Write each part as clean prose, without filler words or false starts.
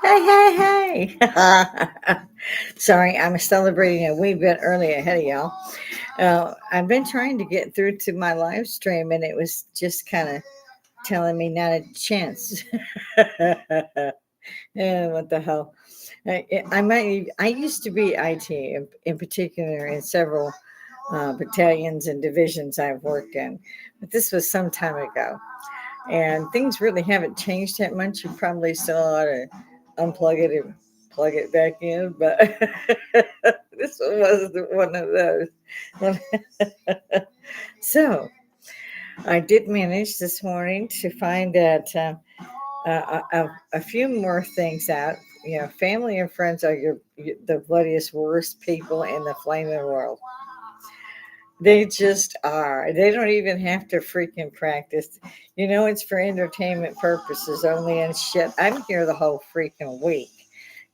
Hey, hey, hey. Sorry, I'm celebrating a wee bit early ahead of y'all. I've been trying to get through to my live stream and it was just kind of telling me not a chance. Yeah, what the hell? I used to be IT in particular in several battalions and divisions I've worked in, but this was some time ago. And things really haven't changed that much. You probably still ought to unplug it and plug it back in, but this one wasn't one of those. So I did manage this morning to find that a few more things out. You know, family and friends are the bloodiest, worst people in the flaming world. They just are. They don't even have to freaking practice. You know, it's for entertainment purposes only and shit. I'm here the whole freaking week.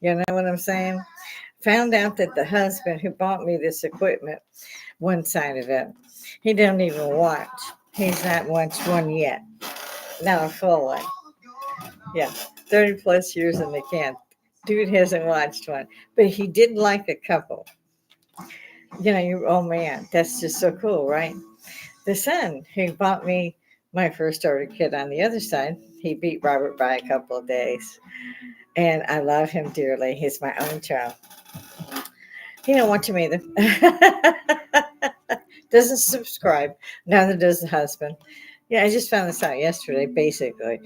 You know what I'm saying? Found out that the husband who bought me this equipment, one side of it, he don't even watch. He's not watched one yet. Not a full one. Yeah, 30 plus years in the can. Dude hasn't watched one, but he did like a couple. You know, oh man, that's just so cool, right? The son who bought me my first starter kit on the other side, he beat Robert by a couple of days. And I love him dearly. He's my own child. He don't want to either. Doesn't subscribe. Neither does the husband. Yeah, I just found this out yesterday, basically.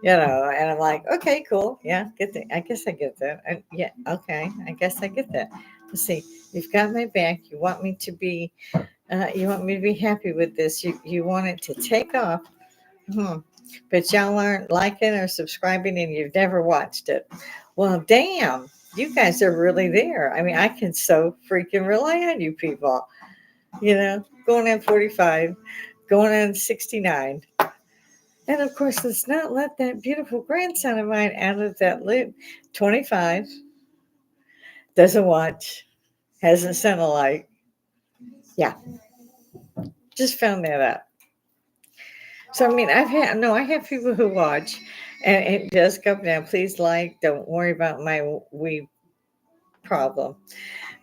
You know, and I'm like, okay, cool. Yeah, get that. I guess I get that. Yeah, okay. I guess I get that. Let's see. You've got my back. You want me to be happy with this. You want it to take off. Hmm. But y'all aren't liking or subscribing and you've never watched it. Well, damn. You guys are really there. I mean, I can so freaking rely on you people. You know, going on 45, going on 69. And of course, let's not let that beautiful grandson of mine out of that loop. 25, doesn't watch, hasn't sent a like. Yeah, just found that out. So I mean, I have people who watch, and it does come down. Please like, don't worry about my wee problem.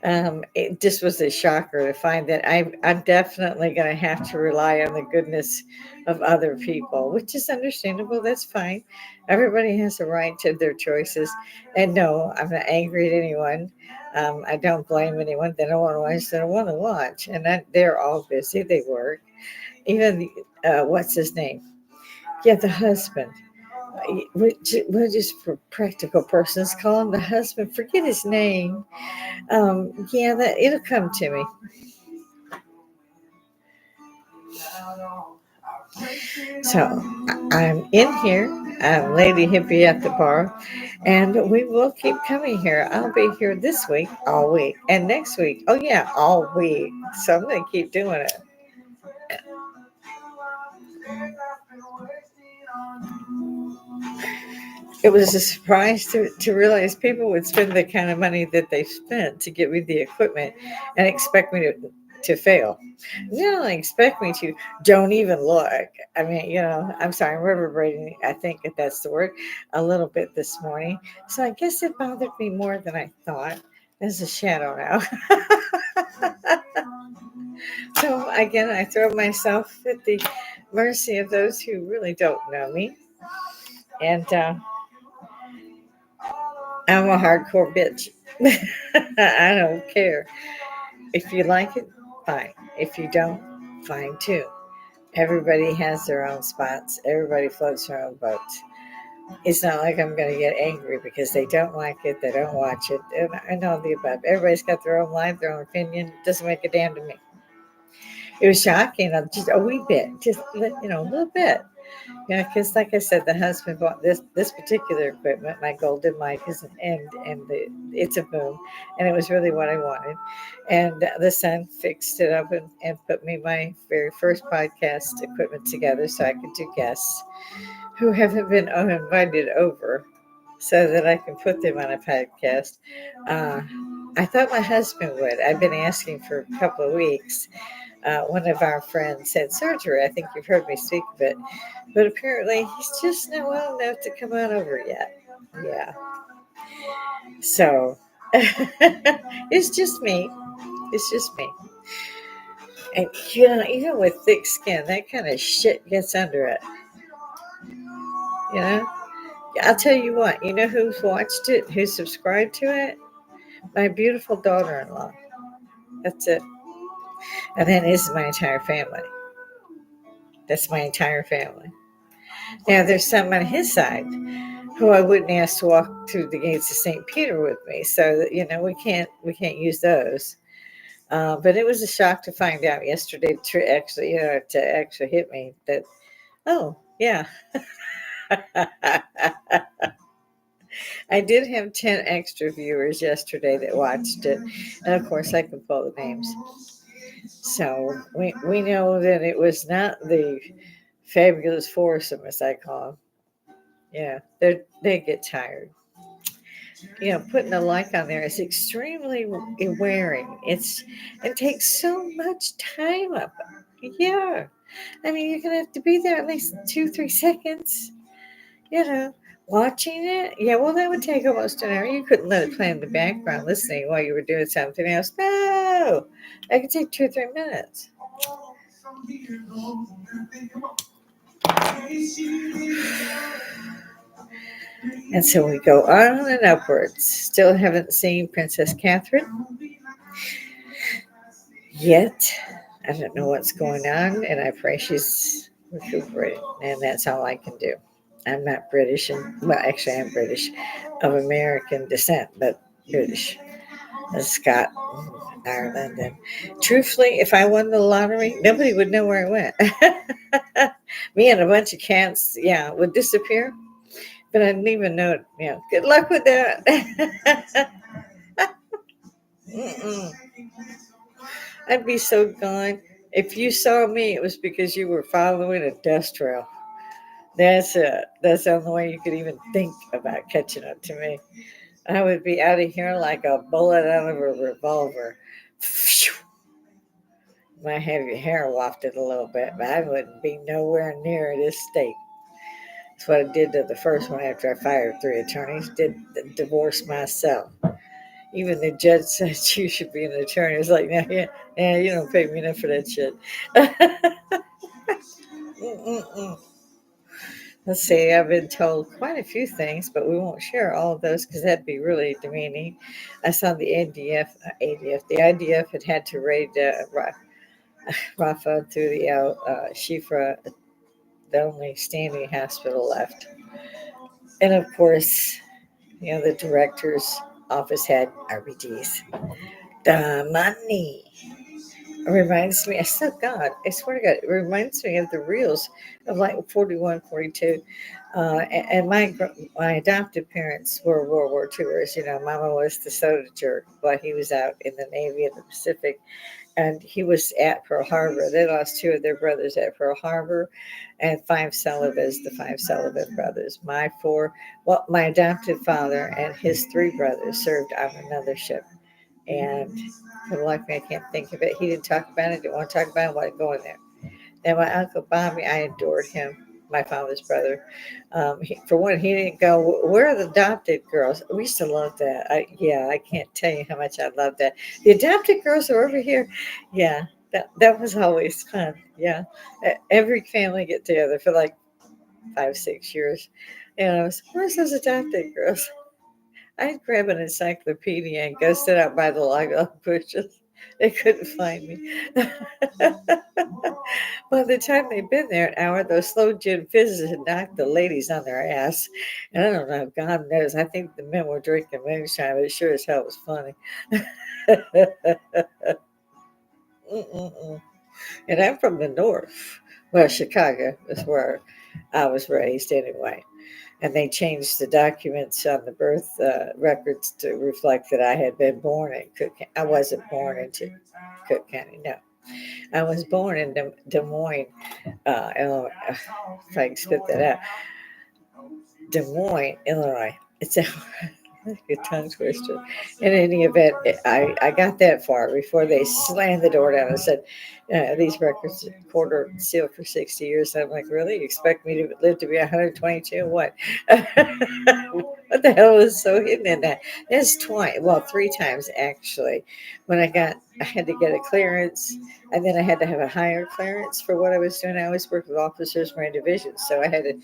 It just was a shocker to find that I'm definitely going to have to rely on the goodness of other people, which is understandable. That's fine. Everybody has a right to their choices. And no, I'm not angry at anyone. I don't blame anyone. They don't want to watch. They don't want to watch. And they're all busy. They work. Even what's his name? Yeah, the husband. We'll just for practical persons call him the husband. Forget his name. Yeah, that it'll come to me. So I'm in here. I'm Lady Hippy at the bar, and we will keep coming here. I'll be here this week, all week, and next week. Oh yeah, all week. So I'm going to keep doing it. It was a surprise to realize people would spend the kind of money that they spent to get me the equipment and expect me to fail. You don't expect me to. Don't even look. I mean, you know, I'm sorry, I'm reverberating. I think if that's the word, a little bit this morning. So I guess it bothered me more than I thought. There's a shadow now. So again, I throw myself at the mercy of those who really don't know me. And I'm a hardcore bitch. I don't care. If you like it, fine. If you don't, fine too. Everybody has their own spots. Everybody floats their own boats. It's not like I'm going to get angry because they don't like it, they don't watch it, and all the above. Everybody's got their own life, their own opinion. It doesn't make a damn to me. It was shocking, just a wee bit, just a little bit. Yeah, because like I said, the husband bought this particular equipment. My golden mic is it's a boom, and it was really what I wanted. And the son fixed it up and put me my very first podcast equipment together so I could do guests who haven't been invited over, so that I can put them on a podcast. Uh, I thought my husband would. I've been asking for a couple of weeks. One of our friends had surgery. I think you've heard me speak of it. But apparently, he's just not well enough to come on over yet. Yeah. So it's just me. It's just me. And even with thick skin, that kind of shit gets under it. You know? I'll tell you what, you know who's watched it, who subscribed to it? My beautiful daughter in law. That's it. And then this is my entire family. That's my entire family. Now there's some on his side who I wouldn't ask to walk through the gates of St. Peter with me. So that, we can't use those. But it was a shock to find out yesterday to actually hit me that, oh yeah. I did have 10 extra viewers yesterday that watched it. And of course, I can pull the names. So we know that it was not the fabulous foursome, as I call them. Yeah, they get tired. Putting a like on there is extremely wearing. It takes so much time up. Yeah. I mean, you're going to have to be there at least 2, 3 seconds. you know, Watching it. Yeah, well, that would take almost an hour. You couldn't let it play in the background listening while you were doing something else. No, that could take 2 or 3 minutes. And so we go on and upwards. Still haven't seen Princess Catherine yet. I don't know what's going on, and I pray she's recuperating. And that's all I can do. I'm not British, well, actually, I'm British, of American descent, but British. Scott, Ireland. And truthfully, if I won the lottery, nobody would know where I went. Me and a bunch of cats, yeah, would disappear, but I didn't even know it. Good luck with that. Mm-mm. I'd be so gone. If you saw me, it was because you were following a dust trail. That's it. That's the only way you could even think about catching up to me. I would be out of here like a bullet out of a revolver. Might have your hair wafted a little bit, but I wouldn't be nowhere near this state. That's what I did to the first one after I fired 3 attorneys. Did divorce myself. Even the judge said you should be an attorney. It's like, yeah, you don't pay me enough for that shit. Mm-mm-mm. Let's see, I've been told quite a few things, but we won't share all of those because that'd be really demeaning. I saw the the IDF had to raid Rafah through the Shifra, the only standing hospital left. And of course, the director's office had RBGs. The money. It reminds me, I said, God, I swear to God, it reminds me of the reels of like 41, 42. And my adopted parents were World War IIers. Mama was the soda jerk while he was out in the Navy in the Pacific. And he was at Pearl Harbor. They lost 2 of their brothers at Pearl Harbor, and 5 the 5 Sullivan brothers. My adopted father and his 3 brothers served on another ship. And for the life of me, I can't think of it. He didn't talk about it, didn't want to talk about it, wasn't going there. And my Uncle Bobby, I adored him, my father's brother. For one, he didn't go, where are the adopted girls? We used to love that. I can't tell you how much I love that. The adopted girls are over here. Yeah, that was always fun. Yeah. Every family get together for like 5, 6 years. And I was, where's those adopted girls? I'd grab an encyclopedia and go sit out by the log bushes. They couldn't find me. By the time they'd been there an hour, those slow gin fizzes had knocked the ladies on their ass. And I don't know, God knows. I think the men were drinking moonshine, but it sure as hell was funny. Mm-mm-mm. And I'm from the north. Well, Chicago is where I was raised anyway. And they changed the documents on the birth records to reflect that I had been born in Cook County. I wasn't born in Cook County, no. I was born in Des Moines, Illinois. If I can spit that out. Des Moines, Illinois. That's a good tongue twister. In any event, I got that far before they slammed the door down and said, these records quarter sealed for 60 years. I'm like, really? You expect me to live to be 122? What? What the hell is so hidden in that? That's twice, well, three times actually. When I had to get a clearance, and then I had to have a higher clearance for what I was doing. I always worked with officers for my division, so I had to,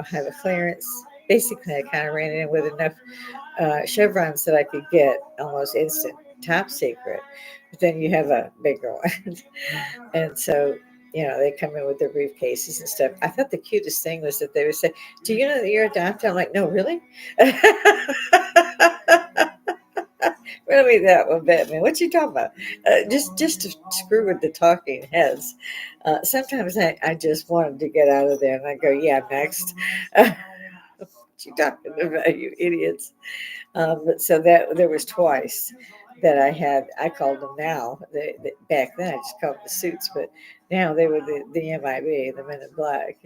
have a clearance. Basically, I kind of ran in with enough chevrons that I could get almost instant, top secret. But then you have a bigger one. And so, they come in with their briefcases and stuff. I thought the cutest thing was that they would say, "Do you know that you're adopted?" I'm like, "No, really?" Really, that one Batman. What you talking about? Just to screw with the talking heads. Sometimes I just wanted to get out of there, and I go, "Yeah, next." What you talking about, you idiots? But so that there was twice that I called them now. Back then I just called them the suits, but now they were the MIB, the Men in Black.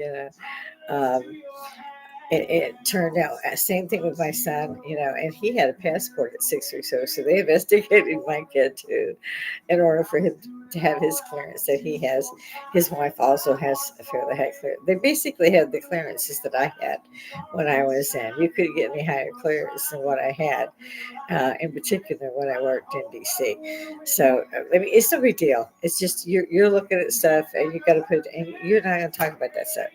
It turned out same thing with my son, and he had a passport at 6 weeks old, so they investigated my kid too, in order for him to have his clearance that he has. His wife also has a fairly high clearance. They basically had the clearances that I had when I was in. You could get me higher clearance than what I had, in particular when I worked in DC. So I mean, it's no big deal. It's just you're looking at stuff and you got to put, and you're not going to talk about that stuff.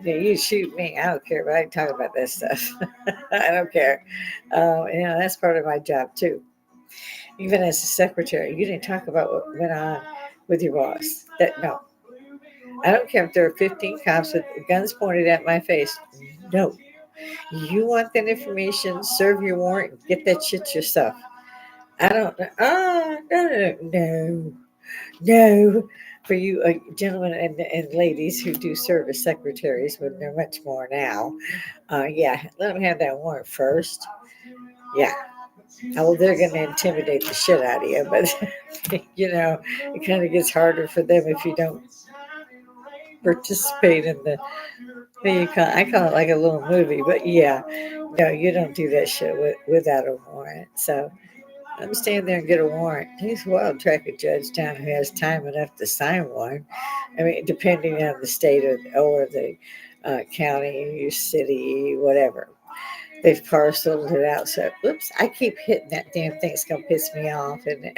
You shoot me, I don't care, but I can talk about that stuff. I don't care. That's part of my job too. Even as a secretary, you didn't talk about what went on with your boss. No, I don't care if there are 15 cops with guns pointed at my face. No, you want that information? Serve your warrant. Get that shit yourself. I don't know. Oh, no. For you gentlemen and ladies who do serve as secretaries, when they're much more now, yeah, let them have that warrant first. Yeah. Oh, they're going to intimidate the shit out of you, but it kind of gets harder for them if you don't participate in I call it like a little movie, but yeah, no, you don't do that shit without a warrant. So I'm standing there and get a warrant. He's well track a judge down who has time enough to sign one. I mean, depending on the state or the county, city, whatever. They've parceled it out. So, oops, I keep hitting that damn thing. It's going to piss me off. And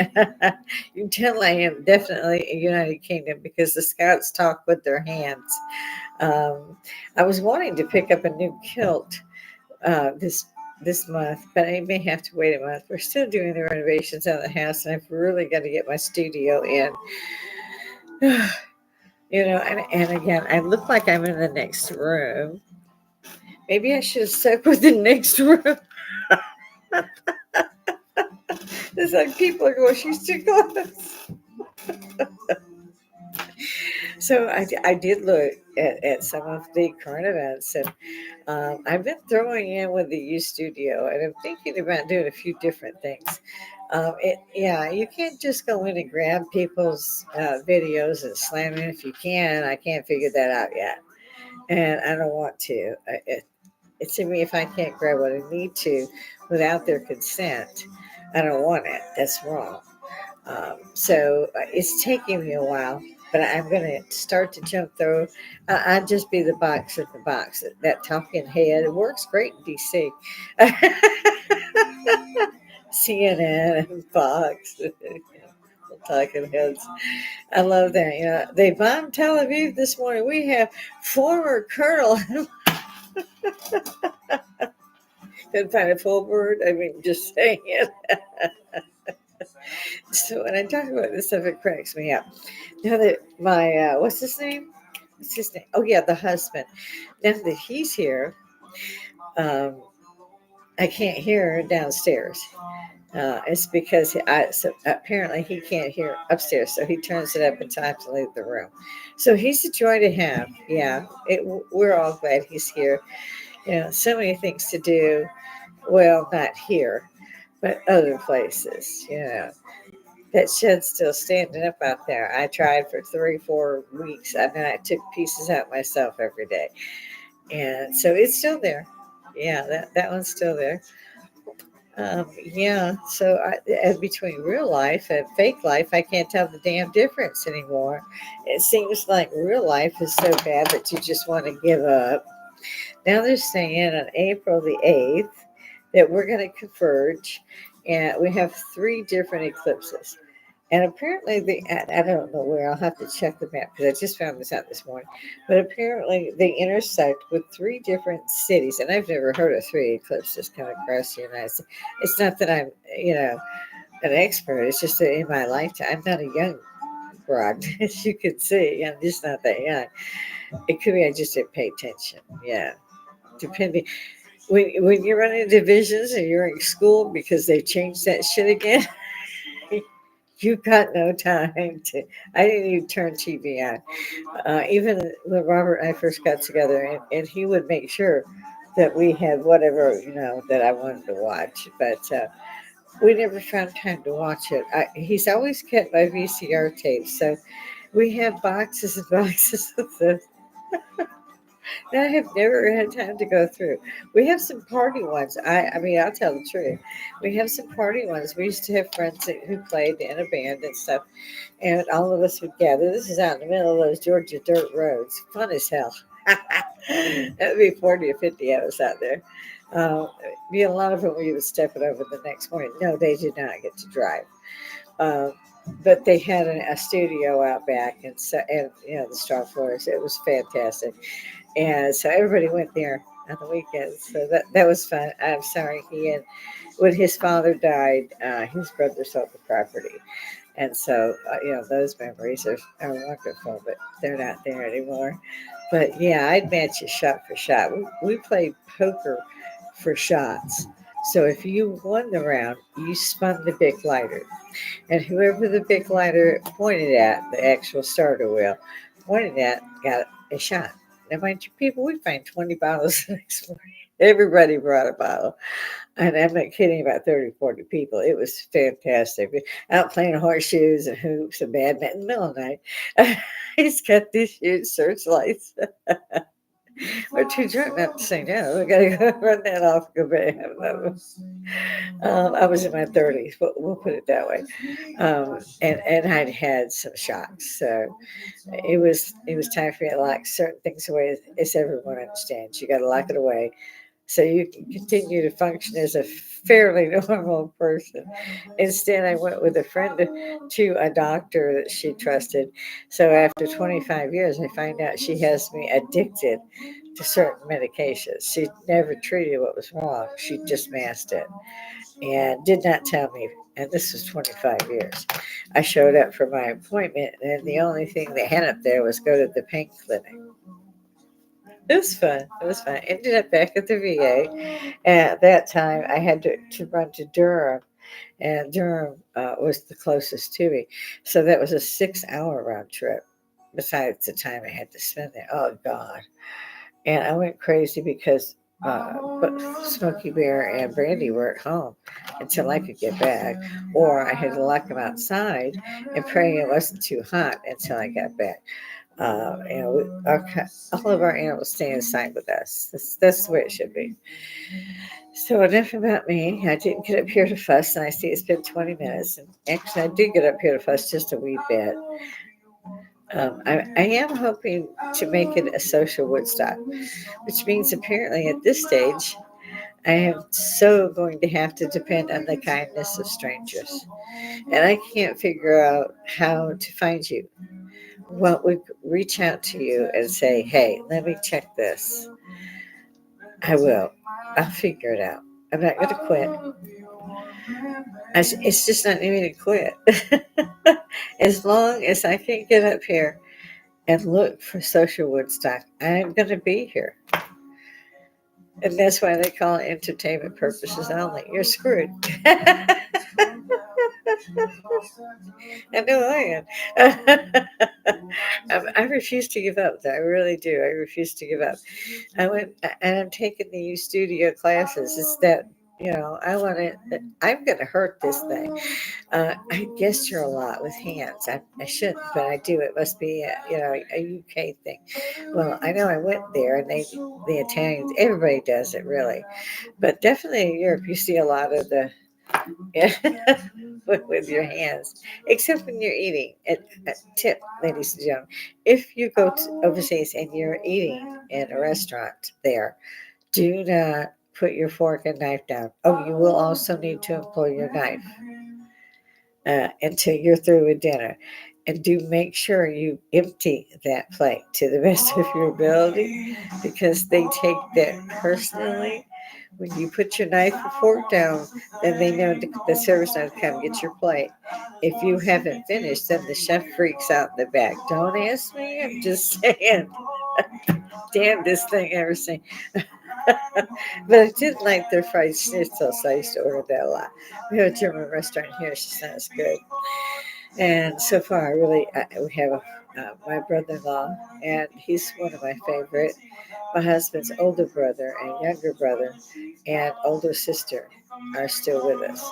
you can tell I am definitely a United Kingdom because the Scots talk with their hands. I was wanting to pick up a new kilt this month, but I may have to wait a month. We're still doing the renovations on the house, and I've really got to get my studio in. And again, I look like I'm in the next room. Maybe I should have stuck with the next room. It's like people are going, she's too close. So I did look at some of the current events, and I've been throwing in with the U Studio, and I'm thinking about doing a few different things. You can't just go in and grab people's videos and slam it if you can. I can't figure that out yet, and I don't want to. It's to me, if I can't grab what I need to without their consent, I don't want it. That's wrong. So it's taking me a while, but I'm going to start to jump through. I'll just be the box at the box. That talking head, it works great in DC. CNN and Fox, talking heads. I love that. They bombed Tel Aviv this morning. We have former Colonel. Couldn't find a full word. I mean, just saying it. So when I talk about this stuff, it cracks me up. Now that my what's his name? What's his name? Oh yeah, the husband. Now that he's here, um, I can't hear her downstairs. It's because so apparently he can't hear upstairs, so he turns it up in time to leave the room. So he's a joy to have. Yeah, we're all glad he's here. So many things to do. Well, not here, but other places. That shed's still standing up out there. I tried for 3-4 weeks, and then I took pieces out myself every day, and so it's still there. Yeah, that one's still there. Yeah, so between real life and fake life, I can't tell the damn difference anymore. It seems like real life is so bad that you just want to give up. Now they're saying on April the 8th that we're going to converge, and we have three different eclipses. And apparently, I don't know where, I'll have to check the map because I just found this out this morning. But apparently, they intersect with three different cities. And I've never heard of three eclipses come across the United States. It's not that I'm, an expert. It's just that in my lifetime, I'm not a young broad, as you can see. I'm just not that young. It could be I just didn't pay attention. Yeah. Depending. When you're running divisions and you're in school because they changed that shit again, you got no time to. I didn't even turn TV on. Even when Robert and I first got together, and he would make sure that we had whatever that I wanted to watch, but we never found time to watch it. He's always kept my VCR tapes, so we have boxes and boxes of this that I have never had time to go through. We have some party ones. I mean, I'll tell the truth. We have some party ones. We used to have friends who played in a band and stuff, and all of us would gather. This is out in the middle of those Georgia dirt roads. Fun as hell. That'd be 40 or 50 of us out there. Be a lot of them we would step it over the next morning. No, they did not get to drive. Um, but they had a studio out back, and so the straw floors. It was fantastic, and so everybody went there on the weekends. So that was fun. I'm sorry when his father died, his brother sold the property, and so, those memories are wonderful, but they're not there anymore. But yeah, I'd match you shot for shot. We played poker for shots. So if you won the round, you spun the big lighter. And whoever the big lighter pointed at, the actual starter wheel, pointed at, got a shot. Now, mind you, people, we find 20 bottles the next morning. Everybody brought a bottle. And I'm not kidding, about 30, 40 people. It was fantastic. Out playing horseshoes and hoops and badminton in the middle of the night. He's got these huge searchlights. We're too drunk not to say no. We got to go run that off and go back and have another. I was in my 30s, but we'll put it that way. And I'd had some shocks. So it was time for me to lock certain things away, as everyone understands. You got to lock it away so you can continue to function as a fairly normal person. Instead, I went with a friend to a doctor that she trusted. So after 25 years, I find out she has me addicted to certain medications. She never treated what was wrong. She just masked it and did not tell me. And this was 25 years. I showed up for my appointment, and the only thing they had up there was go to the pain clinic. It was fun. It was fun. Ended up back at the VA. At that time, I had to run to Durham, and Durham was the closest to me. So that was a 6-hour round trip, besides the time I had to spend there. Oh, God. And I went crazy because but Smokey Bear and Brandy were at home until I could get back, or I had to lock them outside and pray it wasn't too hot until I got back. All of our animals stay inside with us. That's the way it should be. So enough about me. I didn't get up here to fuss, and I see it's been 20 minutes. And actually, I did get up here to fuss just a wee bit. I am hoping to make it a social Woodstock, which means apparently at this stage, I am so going to have to depend on the kindness of strangers. And I can't figure out how to find you. Well, we reach out to you and say, hey, let me check this. I will. I'll figure it out. I'm not going to quit. It's just not even to quit. As long as I can get up here and look for social Woodstock, I'm going to be here. And that's why they call it entertainment purposes only. You're screwed. I know I am. I refuse to give up. I really do. I refuse to give up. I went and I'm taking the studio classes. It's that I want to, I'm going to hurt this thing. I gesture a lot with hands. I shouldn't, but I do. It must be a UK thing. Well, I know I went there, and the Italians, everybody does it really, but definitely in Europe, you see a lot of the with your hands, except when you're eating. Tip, ladies and gentlemen, if you go to overseas and you're eating in a restaurant there, do not put your fork and knife down. Oh, you will also need to employ your knife until you're through with dinner. And do make sure you empty that plate to the best of your ability, because they take that personally. When you put your knife or fork down, then they know the server's not to come get your plate. If you haven't finished, then the chef freaks out in the back. Don't ask me, I'm just saying. Damn, this thing ever seen. But I did like their fried schnitzel, so I used to order that a lot. We have a German restaurant here, it's just not as good. And so far, we have my brother-in-law, and he's one of my favorite. My husband's older brother and younger brother and older sister are still with us,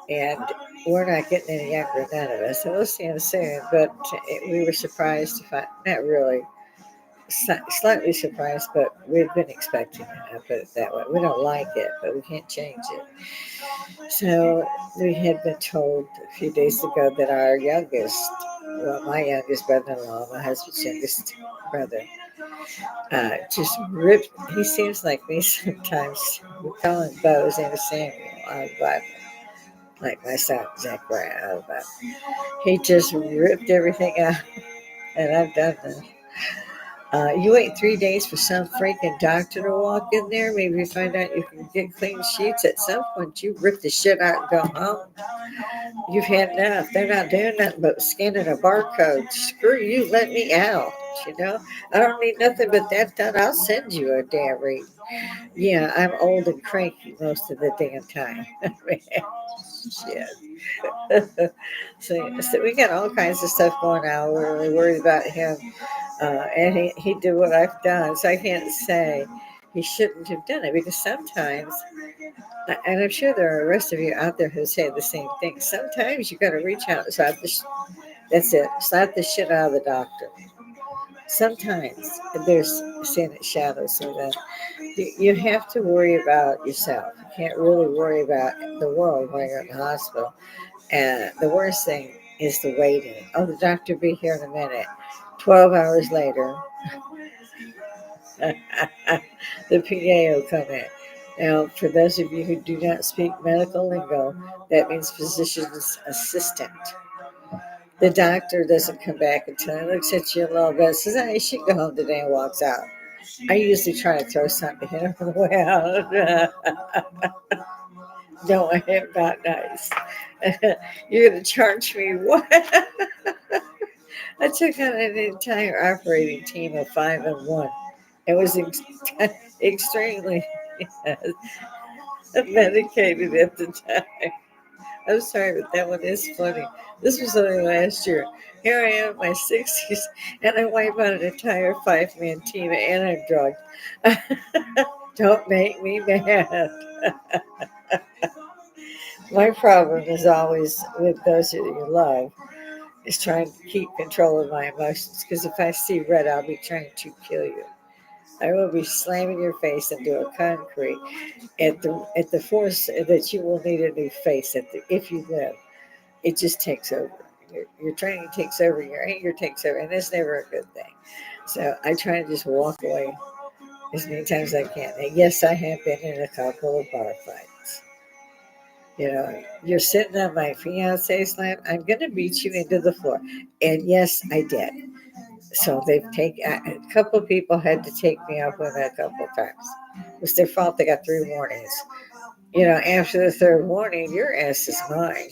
and we're not getting any younger, none of us. So we'll see him soon. But we were surprised to find, not really, slightly surprised, but we've been expecting it. I put it that way. We don't like it, but we can't change it. So we had been told a few days ago that our youngest, well, my youngest brother-in-law, my husband's youngest brother, just ripped. He seems like me sometimes. We call him Bo. His name is Samuel out of the Bible, like my son Zachariah out of the Bible. He just ripped everything out, and I've done this. You wait 3 days for some freaking doctor to walk in there. Maybe you find out you can get clean sheets. At some point, you rip the shit out and go home. You've had enough. They're not doing nothing but scanning a barcode. Screw you. Let me out. I don't need nothing but that done. I'll send you a damn read. Yeah, I'm old and cranky most of the damn time. Shit. So we got all kinds of stuff going on. We're really worried about him. And he did what I've done. So I can't say he shouldn't have done it, because sometimes, and I'm sure there are the rest of you out there who say the same thing, sometimes you got to reach out and slap that's it, slap the shit out of the doctor. Sometimes there's sin at shadows, so that you have to worry about yourself. You can't really worry about the world when you're in the hospital. And the worst thing is the waiting. Oh, the doctor will be here in a minute. 12 hours later, the PA will come in. Now, for those of you who do not speak medical lingo, that means physician's assistant. The doctor doesn't come back until he looks at you a little bit, says, "Hey, you should go home today," and walks out. I usually try to throw something to him on the way out. No, I am not nice. You're going to charge me what? I took on an entire operating team of 5 and 1. It was extremely medicated at the time. I'm sorry, but that one is funny. This was only last year. Here I am in my 60s, and I wipe out an entire 5-man team, and I'm drugged. Don't make me mad. My problem is always with those that you love is trying to keep control of my emotions, because if I see red, I'll be trying to kill you. I will be slamming your face into a concrete at the force that you will need a new face if you live. It just takes over. Your training takes over, your anger takes over, and it's never a good thing. So I try to just walk away as many times as I can. And yes, I have been in a couple of bar fights. You're sitting on my fiance's lap. I'm going to beat you into the floor. And yes, I did. So a couple of people had to take me up with it a couple of times. It was their fault. They got 3 warnings. After the third warning, your ass is mine.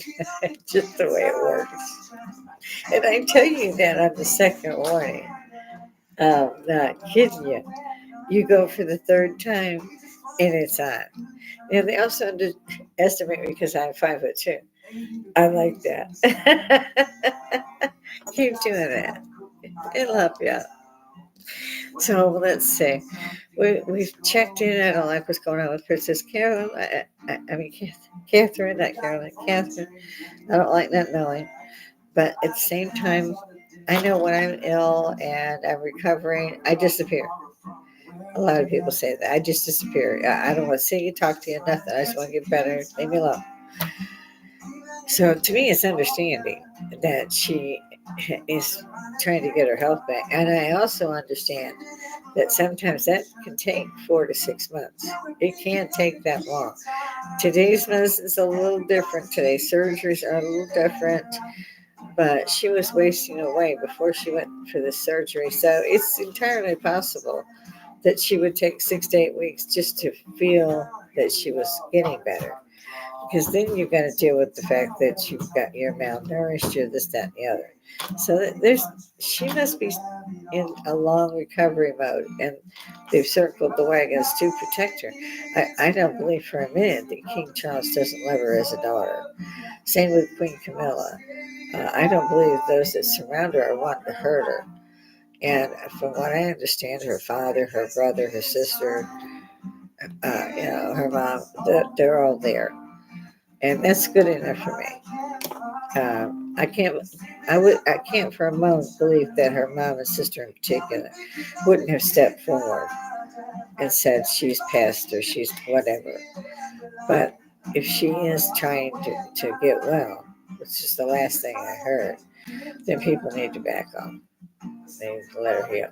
Just the way it works. And I tell you that on the second warning, not kidding you. You go for the third time, and it's on. And they also underestimate me because I'm 5'2". I like that. Keep doing that. It'll help you out. So let's see. We've checked in. I don't like what's going on with Princess Carolyn. I mean, Catherine, not Carolyn, Catherine. I don't like not knowing. But at the same time, I know when I'm ill and I'm recovering, I disappear. A lot of people say that. I just disappear. I don't want to see you, talk to you, nothing. I just want to get better. Leave me alone. So to me, it's understanding that she is trying to get her health back. And I also understand that sometimes that can take 4 to 6 months. It can't take that long. Today's medicine is a little different. Today's surgeries are a little different, but she was wasting away before she went for the surgery. So it's entirely possible that she would take 6 to 8 weeks just to feel that she was getting better. Because then you've got to deal with the fact that you're malnourished, you're this, that, and the other. So there's she must be in a long recovery mode, and they've circled the wagons to protect her. I don't believe for a minute that King Charles doesn't love her as a daughter. Same with Queen Camilla. I don't believe those that surround her are wanting to hurt her. And from what I understand, her father, her brother, her sister, her mom, they're all there. And that's good enough for me. I can't, I can't for a moment believe that her mom and sister in particular wouldn't have stepped forward and said she's past or she's whatever. But if she is trying to get well, which is the last thing I heard, then people need to back off. They need to let her heal.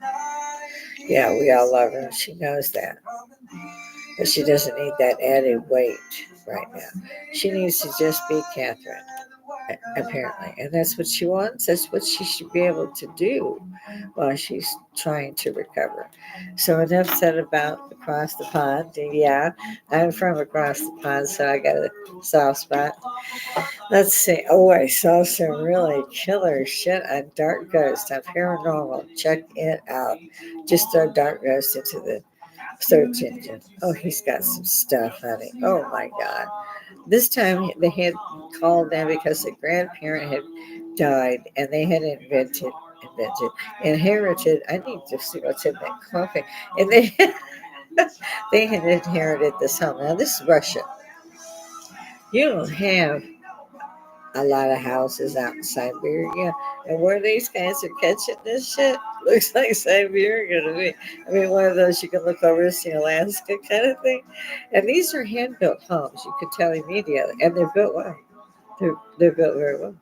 Yeah, we all love her. She knows that. But she doesn't need that added weight right now. She needs to just be Catherine, apparently. And that's what she wants. That's what she should be able to do while she's trying to recover. So enough said about across the pond. Yeah, I'm from across the pond, so I got a soft spot. Let's see. Oh, I saw some really killer shit on Dark Ghost on Paranormal. Check it out. Just throw Dark Ghost into the search engine. Oh, he's got some stuff, honey. Oh my God. This time they had called them because the grandparent had died and they had inherited. I need to see what's in that coffee. And they they had inherited this home. Now this is Russia. You don't have a lot of houses out in Siberia, and where these guys are catching this shit looks like Siberia to me. I mean, one of those you can look over to see Alaska kind of thing. And these are hand built homes. You could tell immediately, and they're built well. They're built very well.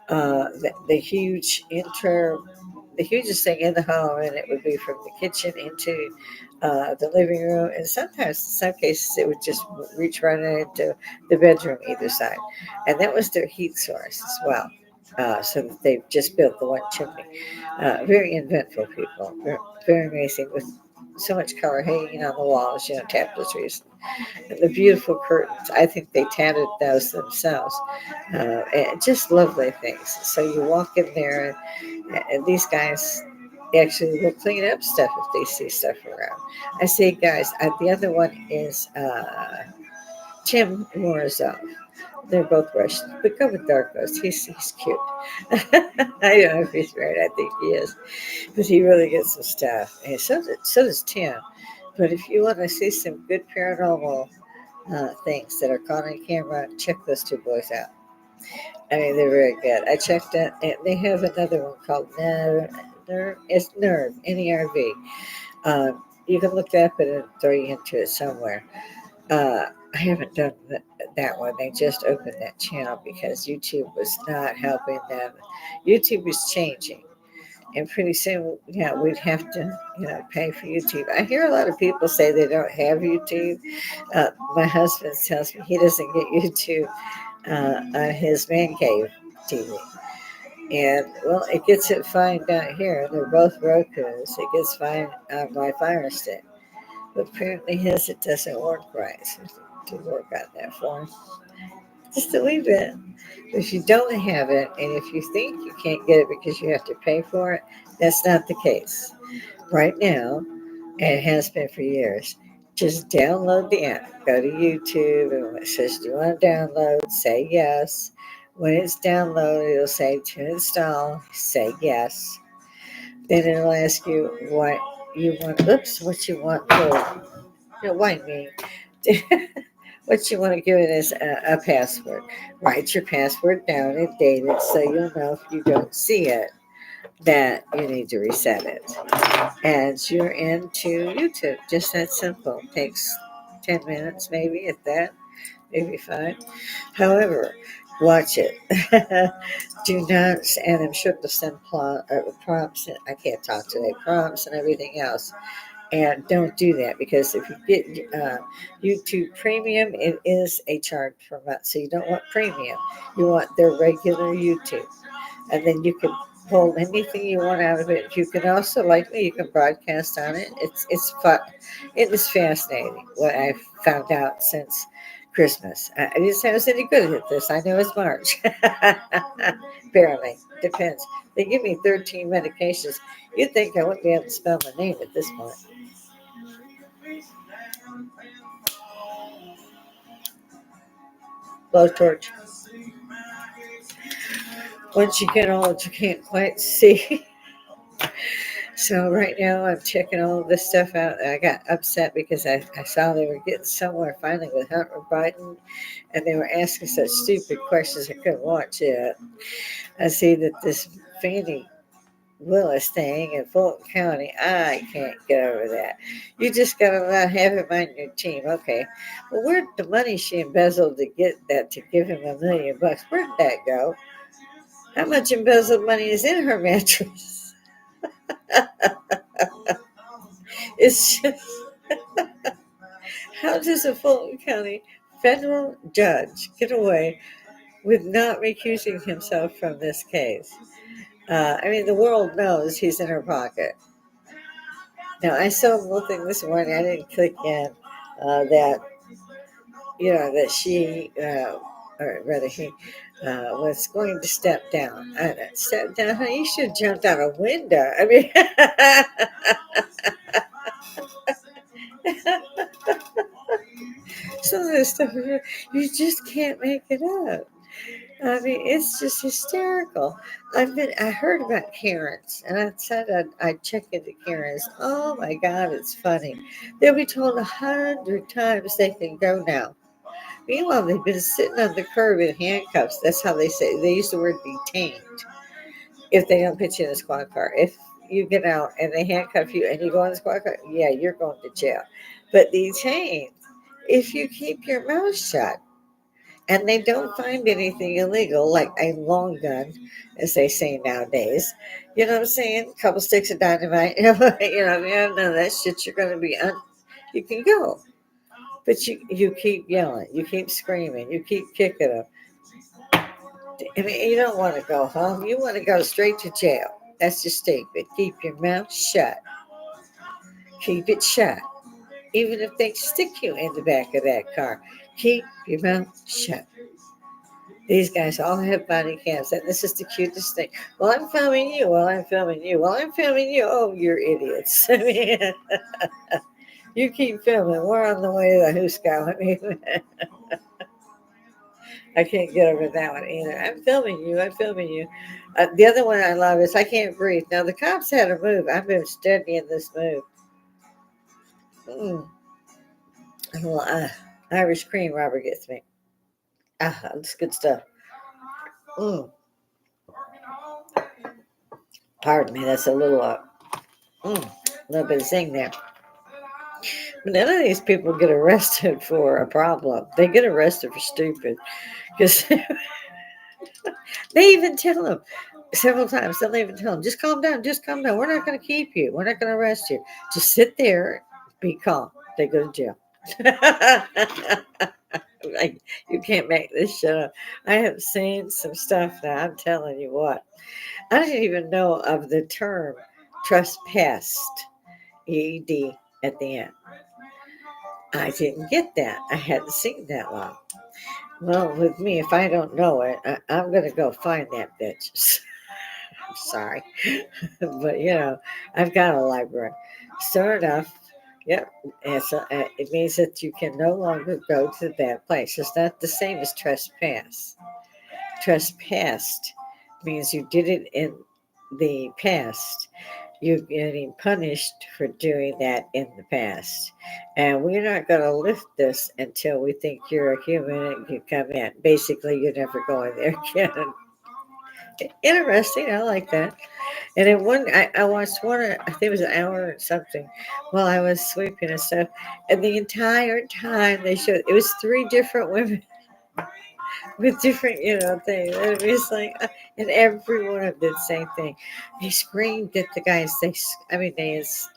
The huge the hugest thing in the home, and it would be from the kitchen into the living room, and sometimes, in some cases, it would just reach right into the bedroom either side, and that was their heat source as well. So that they've just built the one chimney. Very inventful people, very, very amazing with so much color hanging on the walls, tapestries, and the beautiful curtains. I think they tatted those themselves. And just lovely things. So you walk in there, and these guys actually will clean up stuff if they see stuff around. I say, guys, the other one is Tim Morozov. They're both Russian, but go with Dark Ghost. He's cute. I don't know if he's married. I think he is, but he really gets some stuff. And so does Tim. But if you want to see some good paranormal things that are caught on camera, check those two boys out. I mean, they're very good. I checked it, and they have another one called It's Nerve, Nerv. You can look that up and it'll throw you into it somewhere. I haven't done that one. They just opened that channel because YouTube was not helping them. YouTube is changing. And pretty soon, we'd have to, pay for YouTube. I hear a lot of people say they don't have YouTube. My husband tells me he doesn't get YouTube on his man cave TV. And well, it gets it fine down here. They're both Roku's. It gets fine on my Fire Stick. But apparently his, it doesn't work right. So to work on that for him. Just delete it. If you don't have it, and if you think you can't get it because you have to pay for it, that's not the case. Right now, and it has been for years, just download the app. Go to YouTube, and when it says, do you want to download? Say yes. When it's downloaded, it'll say to install. Say yes. Then it'll ask you what you want. Oops, what you want for, why me? What you want to give it as a password. Write your password down and date it so you'll know if you don't see it that you need to reset it. Adds you're into YouTube. Just that simple. Takes 10 minutes, maybe, at that, maybe 5. However, watch it. Do not, and I'm sure to send prompts. I can't talk today. Prompts and everything else. And don't do that, because if you get YouTube Premium, it is a charge per month. So you don't want premium. You want their regular YouTube. And then you can pull anything you want out of it. You can also, like me, you can broadcast on it. It's fun. It is fascinating what I've found out since Christmas. I didn't say I was any good at this. I know it's March. Barely. Depends. They give me 13 medications. You'd think I wouldn't be able to spell my name at this point. Blowtorch. Once you get old, you can't quite see. So right now I'm checking all of this stuff out. I got upset because I saw they were getting somewhere finally with Hunter Biden, and they were asking such stupid questions I couldn't watch it. I see that this Fannie Willis thing in Fulton County, I can't get over that. You just got to not have him on your team. Okay. Well, where'd the money she embezzled to get that, to give him $1 million? Where'd that go? How much embezzled money is in her mattress? It's just, how does a Fulton County federal judge get away with not recusing himself from this case? I mean, the world knows he's in her pocket. Now, I saw one thing this morning. I didn't click in that, that she, or rather he, was going to step down. Step down? Honey, you should have jumped out a window. I mean, some of this stuff, you just can't make it up. I mean, it's just hysterical. I heard about Karens, and I said I'd check into Karens. Oh my God, it's funny. They'll be told 100 times they can go now. Meanwhile, they've been sitting on the curb in handcuffs. That's how they say. They use the word detained. If they don't put you in a squad car, if you get out and they handcuff you and you go in the squad car, yeah, you're going to jail. But detained, if you keep your mouth shut and they don't find anything illegal, like a long gun, as they say nowadays. You know what I'm saying? A couple sticks of dynamite. None of that shit. You're going to be you can go, but you keep yelling, you keep screaming, you keep kicking them. I mean, you don't want to go home. You want to go straight to jail. That's just stupid. Keep your mouth shut. Keep it shut. Even if they stick you in the back of that car, keep your mouth shut. These guys all have body cams, and this is the cutest thing. Well, I'm filming you. Well, I'm filming you. Well, I'm filming you. Oh, you're idiots. I mean, you keep filming. We're on the way to the Hooskow. I mean, I can't get over that one either. I'm filming you. I'm filming you. The other one I love is I can't breathe. Now, the cops had to move. I've been studying this move. Well, Irish cream, Robert gets me. That's good stuff. Mm. Pardon me, that's a little bit of zing there. But none of these people get arrested for a problem. They get arrested for stupid. Because they even tell them several times, they'll even tell them, just calm down, just calm down. We're not going to keep you. We're not going to arrest you. Just sit there, be calm. They go to jail. Like, you can't make this shit up. I have seen some stuff now. I'm telling you what. I didn't even know of the term trespassed, ED at the end. I didn't get that. I hadn't seen that one. Well, with me, if I don't know it, I'm going to go find that bitch. I'm sorry. But, I've got a library. Sure enough, yep. It means that you can no longer go to that place. It's not the same as trespass. Trespassed means you did it in the past you're getting punished for doing that in the past. And we're not going to lift this until we think you're a human and you come in. Basically, you're never going there again. Interesting. I like that. And then I watched one, I think it was an hour or something, while I was sweeping and stuff. And the entire time they showed, it was three different women with different, things. And it was like, and every one of them did the same thing. They screamed at the guys.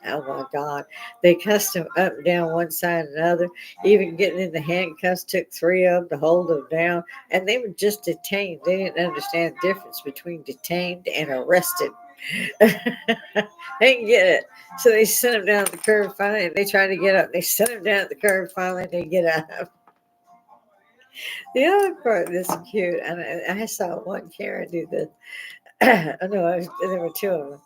Oh my God. They cussed them up and down one side and another. Even getting in the handcuffs took three of them to hold them down. And they were just detained. They didn't understand the difference between detained and arrested. They didn't get it. So they sent them down the curb finally. And they tried to get up. They sent them down the curb finally. And they get up. The other part that's cute, and I saw one Karen do this. Oh, no, there were two of them.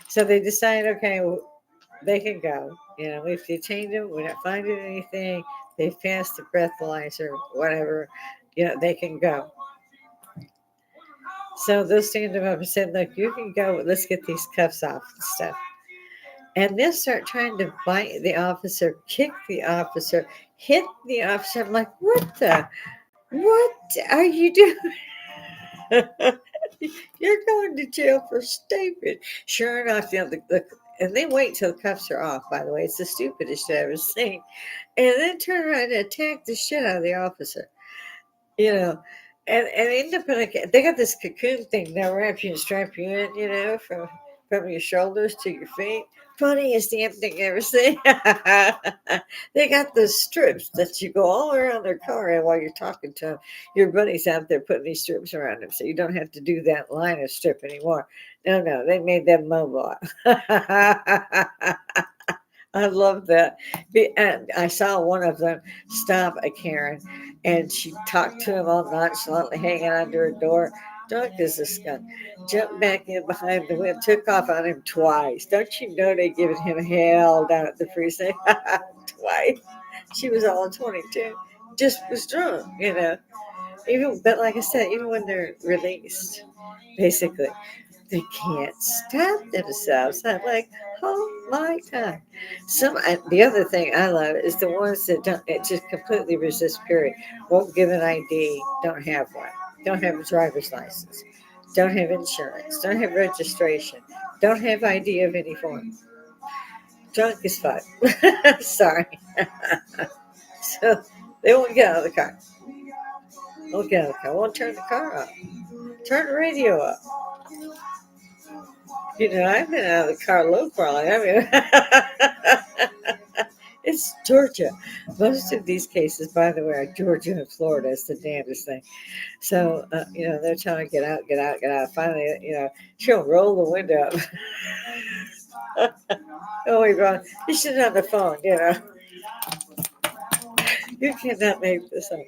So they decided, okay, well, they can go. We've detained them. We're not finding anything. They've passed the breathalyzer, whatever. They can go. So they'll stand them up and said, look, you can go. Let's get these cuffs off and stuff. And they'll start trying to bite the officer, kick the officer, hit the officer. I'm like, what are you doing? You're going to jail for stupid. Sure enough, and they wait till the cuffs are off, by the way. It's the stupidest I've ever seen. And then turn around and attack the shit out of the officer. You know, and end up they got this cocoon thing that wrap you and strap you in, from your shoulders to your feet. Funniest damn thing I ever seen. They got those strips that you go all around their car, and while you're talking to them, your buddy's out there putting these strips around them, so you don't have to do that line of strip anymore. No, they made them mobile. I love that. And I saw one of them stop a Karen, and she talked to him all nonchalantly, hanging under a door. Drunk as a skunk. Jumped back in behind the wheel, took off on him twice. Don't you know they giving him hell down at the precinct? Twice. She was all 22. Just was drunk. But like I said, even when they're released, basically, they can't stop themselves. I'm like, oh my God. The other thing I love is the ones that don't, it just completely resist, period. Won't give an ID, don't have one, don't have a driver's license, don't have insurance, don't have registration, don't have ID of any form. Drunk as fuck. Sorry. So they won't get out of the car. Won't get out of the car. Won't turn the car up. Turn the radio up. I've been out of the car low crawling. It's Georgia. Most of these cases, by the way, are Georgia and Florida. It's the damnedest thing. So, they're trying to get out, get out, get out. Finally, she'll roll the window up. Oh, my God. You should have the phone. You cannot make this up.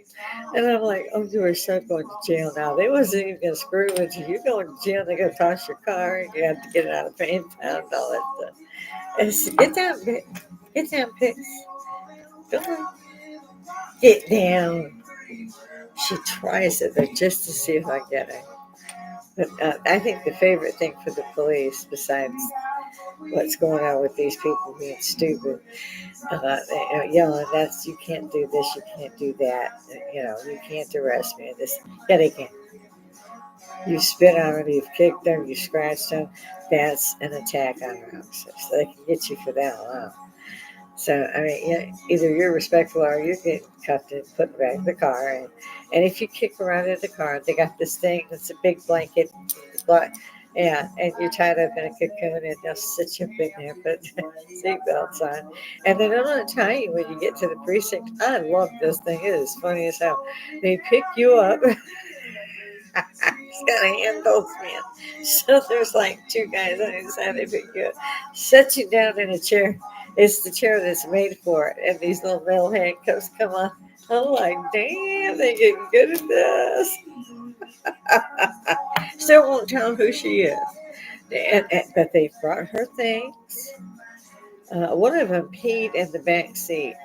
And I'm like, oh, you are so going to jail now. They wasn't even going to screw with you. You're going to jail. They're going to toss your car. And you have to get it out of pain pound and all that stuff. And get down, get down, Pix. Come on. Get down. She tries it there just to see if I get it. But I think the favorite thing for the police, besides what's going on with these people being stupid, yelling, you can't do this, you can't do that, you can't arrest me. This, yeah, they can. You spit on them, you've kicked them, you scratched them. That's an attack on an officer. So they can get you for that alone. So, either you're respectful or you get cuffed and put back in the car. And if you kick around in the car, they got this thing that's a big blanket. Yeah, and you're tied up in a cocoon and they'll sit you up in there, put seatbelts on. And then they'll not tie you when you get to the precinct. I love this thing. It is funny as hell. They pick you up. He's got a handle man. So there's like two guys on each side. They pick you up, set you down in a chair. It's the chair that's made for it. And these little metal handcuffs come on. I'm like, damn, they get good at this. Still won't tell them who she is. But they brought her things. One of them peed in the back seat.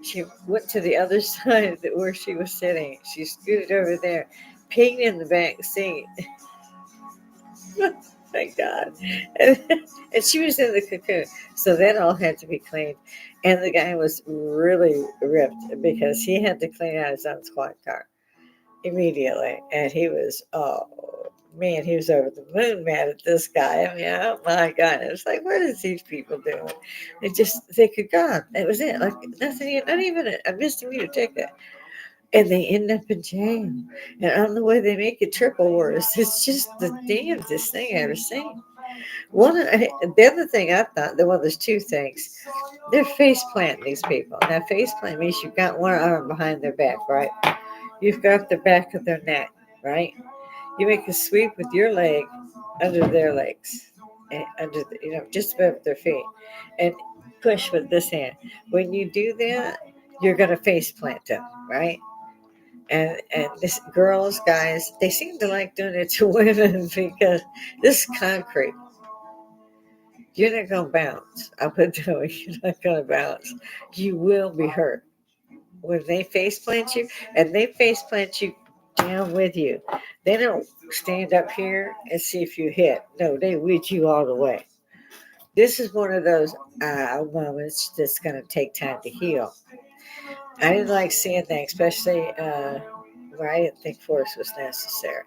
She went to the other side where she was sitting. She scooted over there, peed in the back seat. My God. And, and she was in the cocoon. So that all had to be cleaned. And the guy was really ripped because he had to clean out his own squad car immediately. And he was, oh, man, he was over the moon mad at this guy. I mean, oh my God. It was like, what is these people doing? They could go. That was it. Like, nothing, not even a misdemeanor ticket. And they end up in jail. And on the way, they make it triple worse. It's just the damnedest thing I ever seen. The other thing I thought, there's two things. They're face planting these people. Now, face plant means you've got one arm behind their back, right? You've got the back of their neck, right? You make a sweep with your leg under their legs, and just above their feet, and push with this hand. When you do that, you're gonna face plant them, right? And this girls, guys, they seem to like doing it to women because this is concrete. You're not gonna bounce. I'll put it that way. You're not gonna bounce. You will be hurt when they face plant you, and they face plant you down with you. They don't stand up here and see if you hit. No, they with you all the way. This is one of those moments that's gonna take time to heal. I didn't like seeing that, especially where I didn't think force was necessary.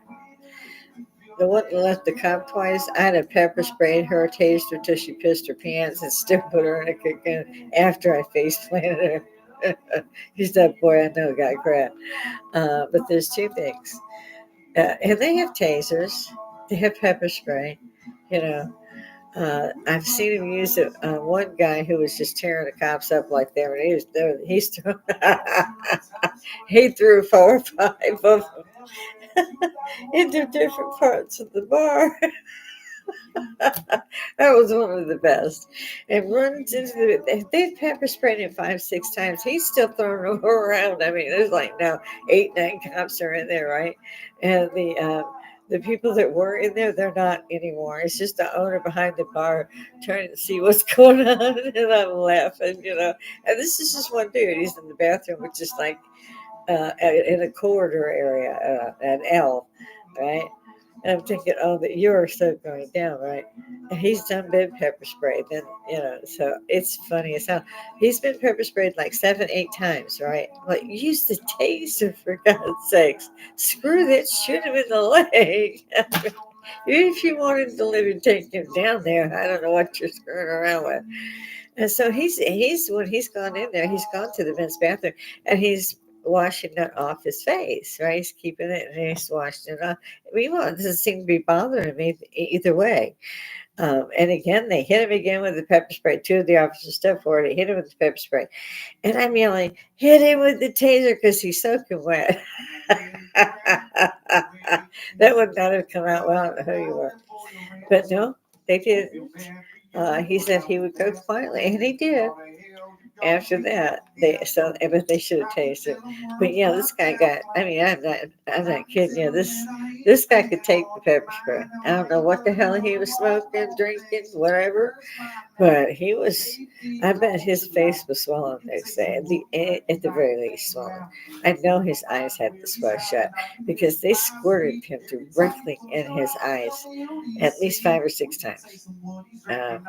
The one that left the cop twice, I had a pepper sprayed her, tased her till she pissed her pants, and still put her in a cocoon after I face planted her. He's that boy I know got crap. But there's two things. And they have tasers, they have pepper spray, you know. I've seen him use it on one guy who was just tearing the cops up like that. And he's threw, he threw 4 or 5 of them into different parts of the bar. That was one of the best. And runs into they've pepper sprayed him 5, 6 times. He's still throwing them around. I mean, there's like now 8, 9 cops are in there, right? And the people that were in there, they're not anymore. It's just the owner behind the bar trying to see what's going on, and I'm laughing. And this is just one dude. He's in the bathroom, which is like in a corridor area, an L, right? And I'm thinking, oh, that you're so going down, right? And he's done been pepper sprayed. So it's funny as hell. He's been pepper sprayed like 7, 8 times, right? Like, use the taser for God's sakes. Screw that, shoot him in the leg. Even if you wanted to live and take him down there, I don't know what you're screwing around with. And so when he's gone in there, he's gone to the men's bathroom and he's washing it off his face, right? He's keeping it and he's washing it off. Meanwhile, it doesn't seem to be bothering me either way. And again, they hit him again with the pepper spray. 2 of the officers stepped forward. They hit him with the pepper spray. And I'm yelling, hit him with the taser because he's soaking wet. That would not have come out well. I don't know who you were. But no, they didn't. He said he would go quietly, and he did. After that, but they should have tasted. But yeah, this guy got. I mean, I'm not kidding you. This guy could take the pepper spray. I don't know what the hell he was smoking, drinking, whatever. But he was. I bet his face was swollen next day. At the very least, swollen. I know his eyes had to swell shut because they squirted him directly in his eyes at least 5 or 6 times. Um,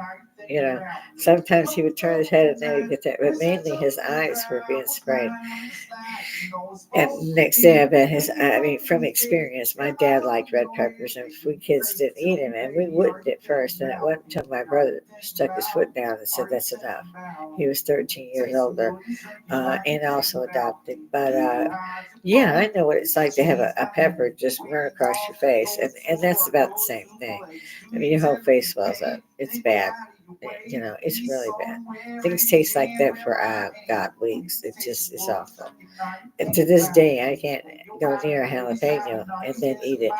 you know, sometimes he would turn his head and then he'd get that, but mainly his eyes were being sprayed. And next day, I bet from experience, my dad liked red peppers, and we kids didn't eat them, and we wouldn't at first. And it wasn't until my brother stuck his foot down and said, "That's enough." He was 13 years older, and also adopted. But yeah, I know what it's like to have a pepper just run across your face, and that's about the same thing. I mean, your whole face swells up. It's bad. It's really bad. Things taste like that for God weeks. It just is awful. And to this day, I can't go near a jalapeno and then eat it.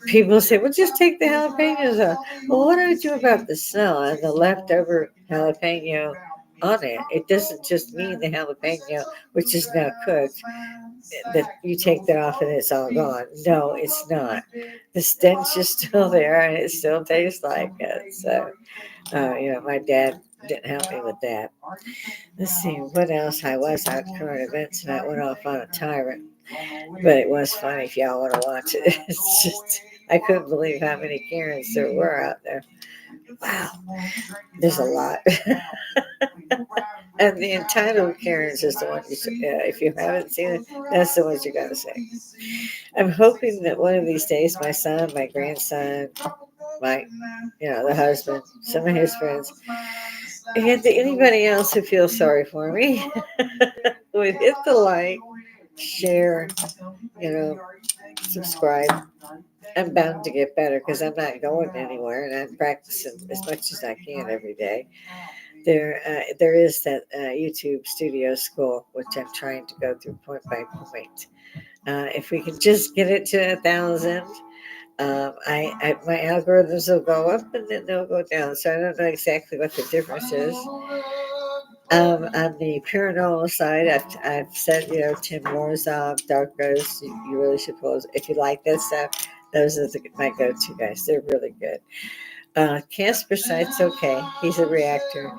People say, "Well, just take the jalapenos out." Well, what do I do about the smell and the leftover jalapeno on it? It doesn't just mean the jalapeno, which is now cooked, that you take that off and it's all gone. No, it's not. The stench is still there and it still tastes like it. So, my dad didn't help me with that. Let's see what else I was at current events, and I went off on a tyrant. But it was funny if y'all want to watch it. It's just I couldn't believe how many Karens there were out there. Wow, there's a lot. And the entitled Karens is the one you should, if you haven't seen it, that's the ones you got to see. I'm hoping that one of these days, my son, my grandson, my, the husband, some of his friends, and anybody else who feels sorry for me would hit the like, share, you know, subscribe. I'm bound to get better because I'm not going anywhere, and I'm practicing as much as I can every day. There is that YouTube studio school which I'm trying to go through point by point. If we can just get it to 1,000, my algorithms will go up and then they'll go down. So I don't know exactly what the difference is. On the paranormal side, I've said, Tim Morozov, Dark Ghosts, you really should pose. If you like that stuff, those are my go-to guys. They're really good. Casper Sight's okay. He's a reactor.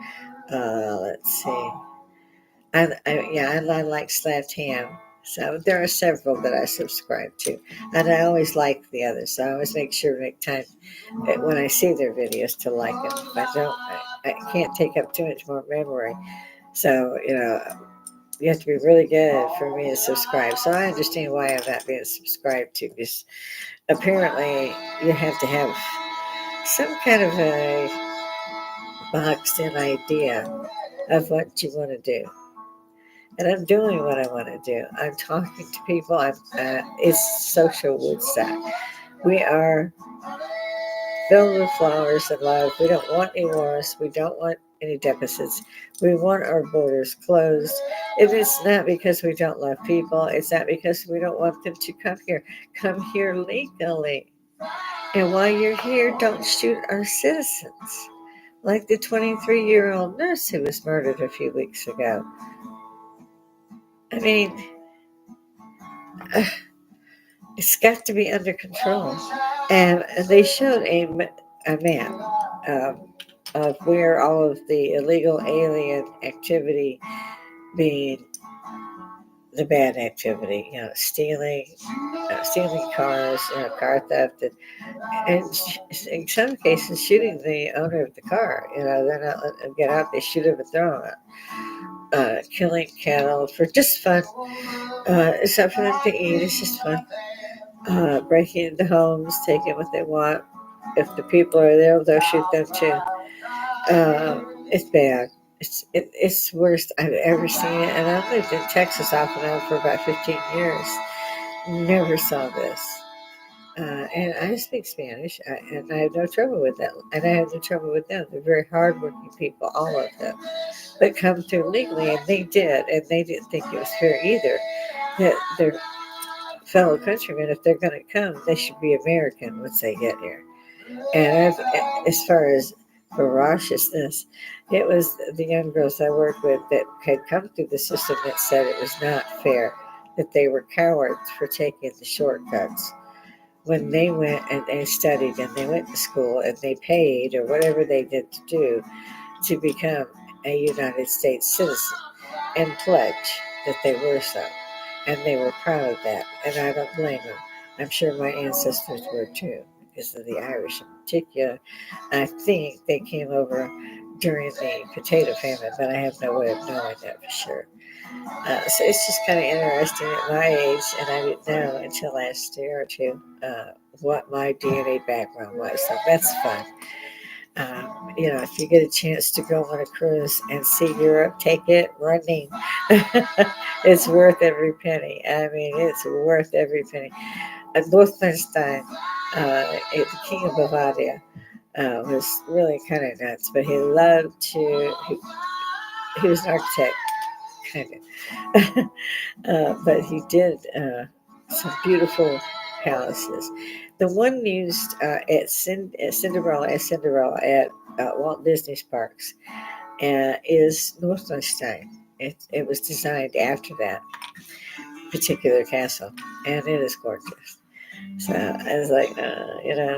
Let's see. I like Slapped Ham. So there are several that I subscribe to, and I always like the others. So I always make sure to make time when I see their videos to like them. If I don't, I can't take up too much more memory. So you have to be really good for me to subscribe. So I understand why I'm not being subscribed to, because apparently you have to have some kind of a boxed in idea of what you want to do. And I'm doing what I want to do. I'm talking to people. It's social Woodstock. We are filled with flowers and love. We don't want any wars. We don't want any deficits. We want our borders closed. And it's not because we don't love people. It's not because we don't want them to come here. Come here legally. And while you're here, don't shoot our citizens. Like the 23-year-old nurse who was murdered a few weeks ago. I mean, it's got to be under control. And they showed a map of where all of the illegal alien activity being the bad activity, stealing cars, car theft, and in some cases shooting the owner of the car. They're not letting them get out; they shoot them and throw them out. Killing cattle for just fun. It's not for them to eat. It's just fun. Breaking into homes, taking what they want. If the people are there, they'll shoot them too. It's bad. It's the worst I've ever seen it. And I lived in Texas off and on for about 15 years. Never saw this. And I speak Spanish, and I have no trouble with them. And I have no trouble with them. They're very hardworking people, all of them. But come through legally, and they did. And they didn't think it was fair either. That their fellow countrymen, if they're going to come, they should be American once they get here. And as far as ferociousness, it was the young girls I worked with that had come through the system that said it was not fair, that they were cowards for taking the shortcuts. When they went and they studied and they went to school and they paid or whatever they did to do to become a United States citizen and pledge that they were so. And they were proud of that. And I don't blame them. I'm sure my ancestors were too, because of the Irish in particular. I think they came over during the potato famine, but I have no way of knowing that for sure. So it's just kind of interesting at my age, and I didn't know until last year or two what my DNA background was. So that's fun. If you get a chance to go on a cruise and see Europe, take it running. It's worth every penny. I mean, it's worth every penny. Liechtenstein, the King of Bavaria, was really kind of nuts, but he loved to. He was an architect, kind of, but he did some beautiful palaces. The one used at Cinderella at Walt Disney's parks is Liechtenstein. It was designed after that particular castle, and it is gorgeous. So I was like,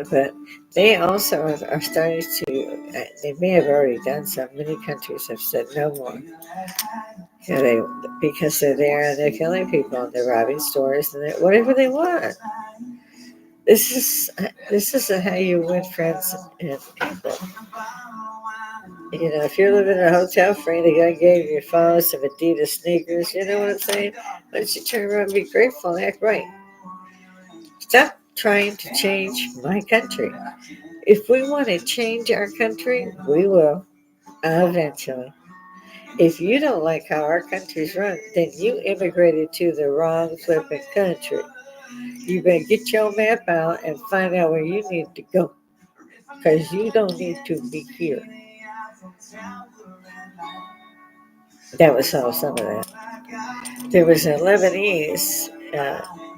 but they also are starting to, they may have already done some. Many countries have said no more. Because they're there and they're killing people and they're robbing stores and whatever they want. This is how you win friends and people. If you're living in a hotel free, the guy gave you your phone, some Adidas sneakers. You know what I'm saying? Why don't you turn around and be grateful and act right? Stop trying to change my country. If we want to change our country, we will eventually. If you don't like how our country's run, then you immigrated to the wrong flipping country. You better get your map out and find out where you need to go, because you don't need to be here. That was some of that. There was a Lebanese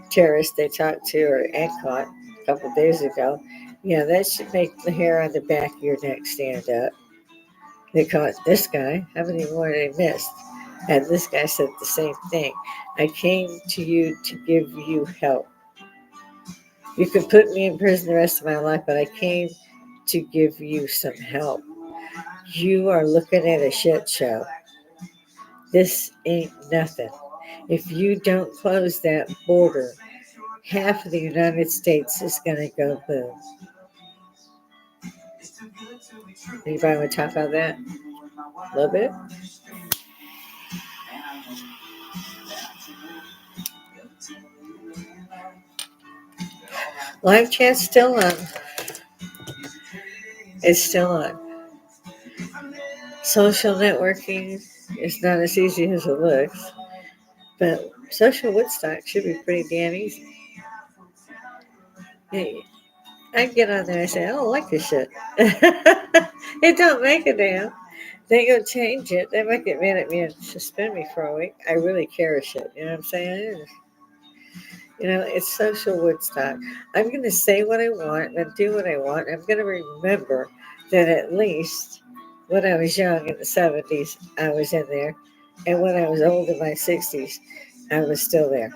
terrorist they talked to and caught a couple of days ago. Yeah, that should make the hair on the back of your neck stand up. They caught this guy. How many more they missed? And this guy said the same thing. I came to you to give you help. You could put me in prison the rest of my life, but I came to give you some help. You are looking at a shit show. This ain't nothing. If you don't close that border, half of the United States is going to go boom. Anybody want to talk about that a little bit? Live chat's still on. It's still on. Social networking is not as easy as it looks, but social Woodstock should be pretty damn easy. Hey, I get on there and say, I don't like this shit. It don't make a damn. They go change it. They might get mad at me and suspend me for a week. I really care a shit. You know what I'm saying? It's social Woodstock. I'm going to say what I want and do what I want. I'm going to remember that at least when I was young in the 70s, I was in there. And when I was old in my 60s, I was still there.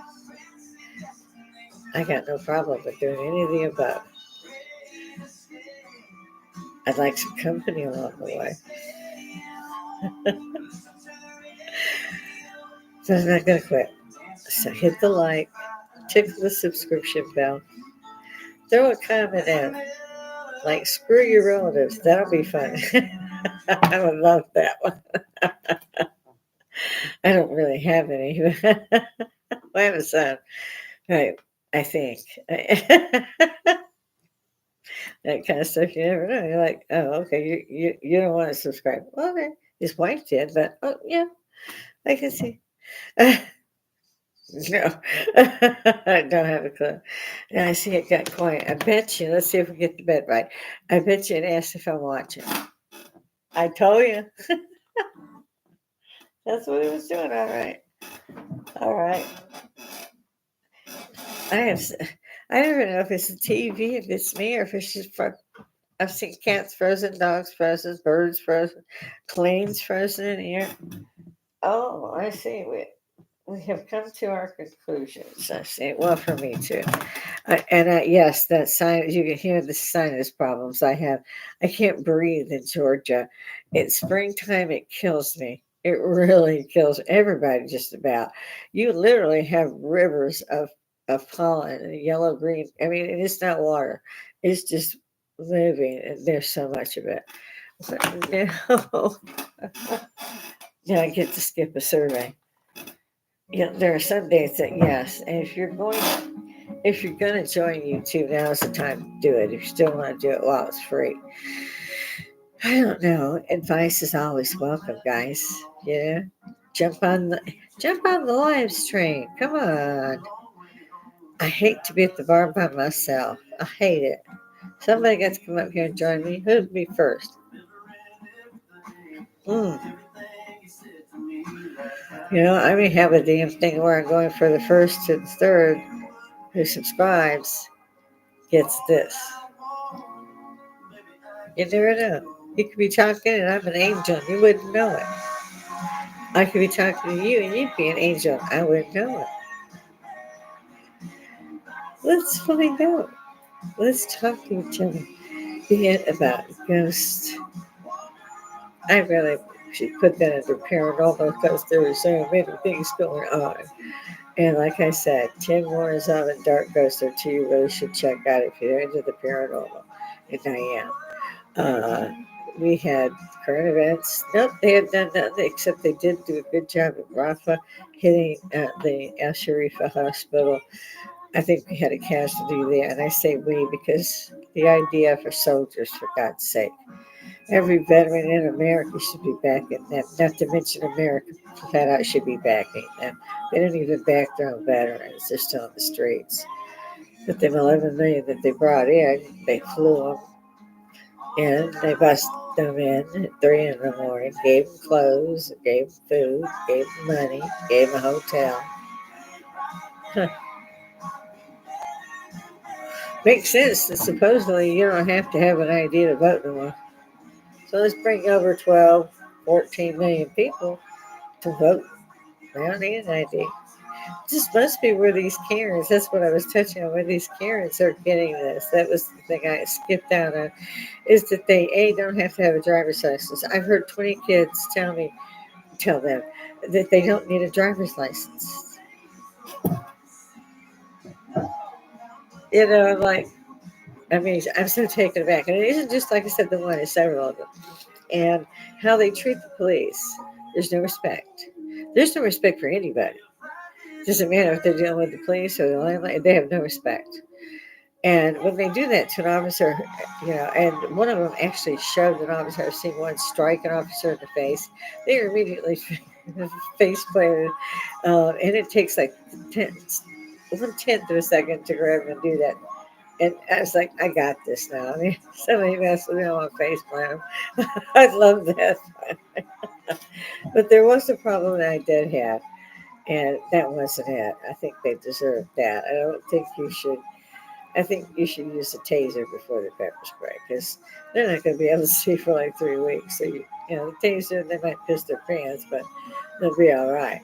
I got no problem with doing any of the above. I'd like some company along the way. So I'm not going to quit. So hit the like, tickle the subscription bell, throw a comment in. Like, screw your relatives. That'll be fun. I would love that one. I don't really have any. I have a son. Right. I think. That kind of stuff you never know. You're like, oh, okay, you don't want to subscribe. Well, okay. His wife did, but oh, yeah, I can see. No, I don't have a clue. And I see it got quiet. I bet you, let's see if we get the bed right. I bet you it asked if I'm watching. I told you. That's what he was doing. All right. All right. I have. I don't even know if it's the TV, if it's me, or if it's just for. I've seen cats frozen, dogs frozen, birds frozen, planes frozen in here. Oh, I see. We have come to our conclusions. I see. Well, for me too. Yes, that sign. You can hear the sinus problems I have. I can't breathe in Georgia. It's springtime. It kills me. It really kills everybody. Just about. You literally have rivers of pollen and yellow green. I mean, it's not water. It's just living. And there's so much of it. But no. Now I get to skip a survey. There are some days that yes, and if you're going to join YouTube, now's the time to do it. If you still want to do it while it's free, I don't know. Advice is always welcome, guys. Yeah, jump on the live stream. Come on. I hate to be at the bar by myself. I hate it. Somebody got to come up here and join me. Who'd be first? I may have a damn thing where I'm going for the first to the third who subscribes gets this. You never know. You could be talking and I'm an angel and you wouldn't know it. I could be talking to you and you'd be an angel. I wouldn't know it. Let's find out. Let's talk to each other. Be it about ghosts. I really should put that under paranormal because there are so many things going on. And like I said, Tim Moore's on a dark ghost or two you really should check out if you're into the paranormal. And I am. We had current events. Nope, they had done nothing except they did do a good job at Rafa hitting the Al Sharifa hospital. I think we had a casualty there, and I say we because the IDF are soldiers, for God's sake. Every veteran in America should be backing them, not to mention America flat out should be backing them. They don't even back their own veterans, they're still on the streets. But them 11 million that they brought in, they flew them in, they busted them in at 3 in the morning, gave them clothes, gave them food, gave them money, gave them a hotel. Huh. Makes sense that supposedly you don't have to have an ID to vote no more. So let's bring over 12, 14 million people to vote. They don't need an ID. This must be where these Karens, that's what I was touching on, where these Karens are getting this. That was the thing I skipped out on, is that they, A, don't have to have a driver's license. I've heard 20 kids tell them that they don't need a driver's license. You know, I'm like, I mean, I'm so taken aback. And it isn't just, like I said, the one, it's several of them. And how they treat the police, there's no respect. There's no respect for anybody. It doesn't matter if they're dealing with the police or the landlord, they have no respect. And when they do that to an officer, and one of them actually shoved an officer, I've seen one strike an officer in the face, they are immediately face planted. And it takes like 1/10 of a second to grab him and do that. And I was like, I got this now. I mean, somebody messed with me on my face plant. I love that. But there was a problem that I did have, and that wasn't it. I think they deserved that. I think you should use the taser before the pepper spray because they're not going to be able to see for like 3 weeks. So, the taser, they might piss their pants, but they'll be all right.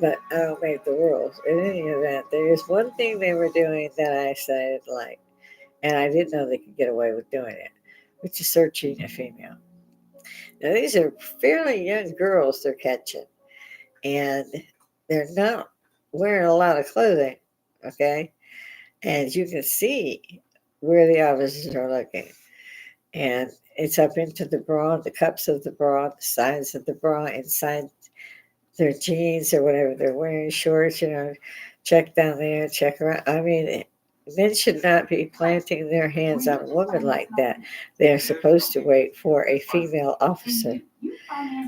But I don't make the rules. In any event, there is one thing they were doing that I said like, and I didn't know they could get away with doing it, which is searching a female. Now, these are fairly young girls they're catching, and they're not wearing a lot of clothing, okay? And you can see where the officers are looking. And it's up into the bra, the cups of the bra, the sides of the bra, inside their jeans or whatever they're wearing, shorts, check down there, check around. I mean, men should not be planting their hands on a woman like that. They're supposed to wait for a female officer.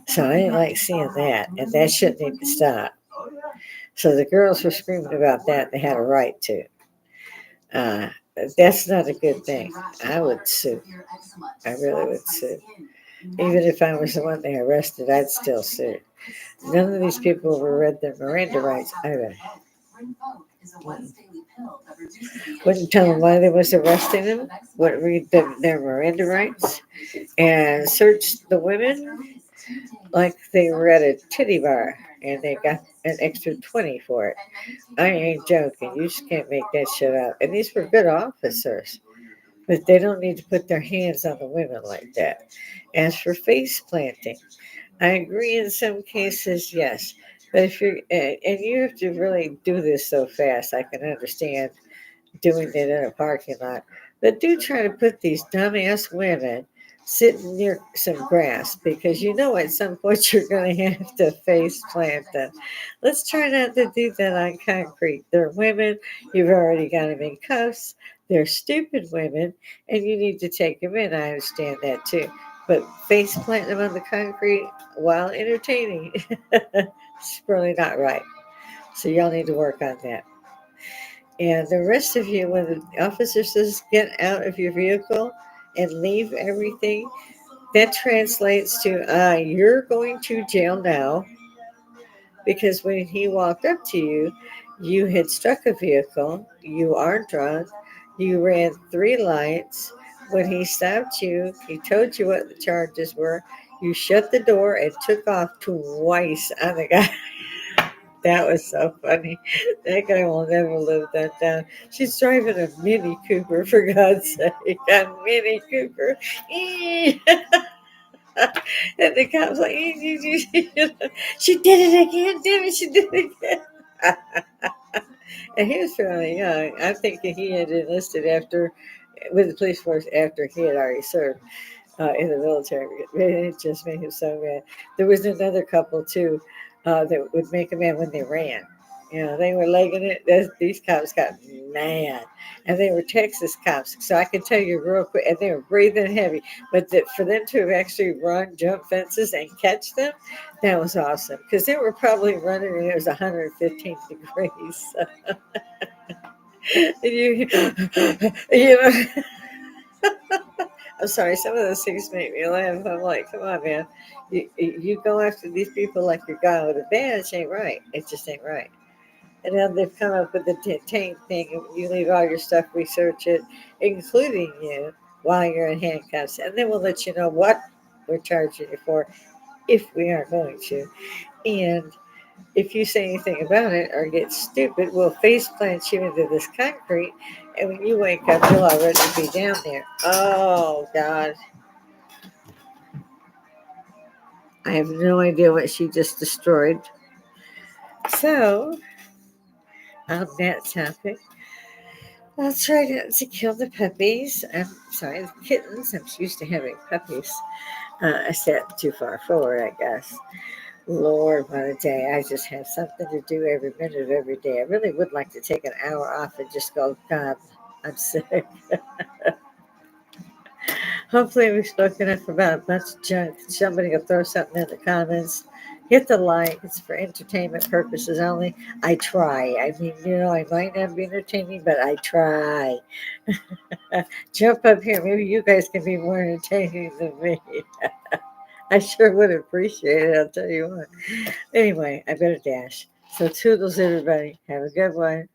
So I didn't like seeing that, and that shouldn't need to stop. So the girls were screaming about that. They had a right to. Uh, that's not a good thing. I would sue. I really would sue. Even if I was the one they arrested, I'd still sue. None of these people were read their Miranda rights either. Wouldn't tell them why they was arresting them. Wouldn't read their Miranda rights and search the women like they were at a titty bar and they got an extra 20 for it. I ain't joking. You just can't make that shit up. And these were good officers, but they don't need to put their hands on the women like that. As for face planting, I agree in some cases, yes. But if you're, and you have to really do this so fast, I can understand doing it in a parking lot. But do try to put these dumbass women sitting near some grass because at some point you're going to have to face plant them. Let's try not to do that on concrete. They're women. You've already got them in cuffs. They're stupid women, and you need to take them in. I understand that too. But face planting them on the concrete while entertaining, it's really not right. So y'all need to work on that. And the rest of you, when the officer says get out of your vehicle and leave everything, that translates to you're going to jail now because when he walked up to you, you had struck a vehicle, you are drunk, you ran 3 lights. When he stopped you, he told you what the charges were. You shut the door and took off twice on the guy. That was so funny. That guy will never live that down. She's driving a Mini Cooper, for God's sake. A Mini Cooper. And the cop's like, she did it again, damn it, she did it again. And he was fairly young. I'm thinking he had enlisted after with the police force after he had already served in the military. It just made him so mad. There was another couple too that would make him mad when they ran. You know, they were legging it. These cops got mad, and they were Texas cops. So I can tell you real quick, and they were breathing heavy. But for them to have actually run, jump fences, and catch them, that was awesome because they were probably running, and it was 115 degrees. you, you know. I'm sorry, some of those things make me laugh. I'm like, come on, man. You go after these people like you're gone with a badge, ain't right. It just ain't right. And now they've come up with the detain thing. You leave all your stuff, we search it, including you, while you're in handcuffs. And then we'll let you know what we're charging you for if we are going to. And if you say anything about it or get stupid, we'll face plant you into this concrete. And when you wake up, you'll already be down there. Oh, God. I have no idea what she just destroyed. So, on that topic, I'll try not to kill the puppies. I'm sorry, the kittens. I'm used to having puppies. I sat too far forward, I guess. Lord, what a day. I just have something to do every minute of every day. I really would like to take an hour off and just go, God, I'm sick. Hopefully, we've spoken enough about a bunch of junk. Somebody will throw something in the comments. Hit the like. It's for entertainment purposes only. I try. I mean, I might not be entertaining, but I try. Jump up here. Maybe you guys can be more entertaining than me. I sure would appreciate it. I'll tell you what. Anyway, I better dash. So, toodles, everybody. Have a good one.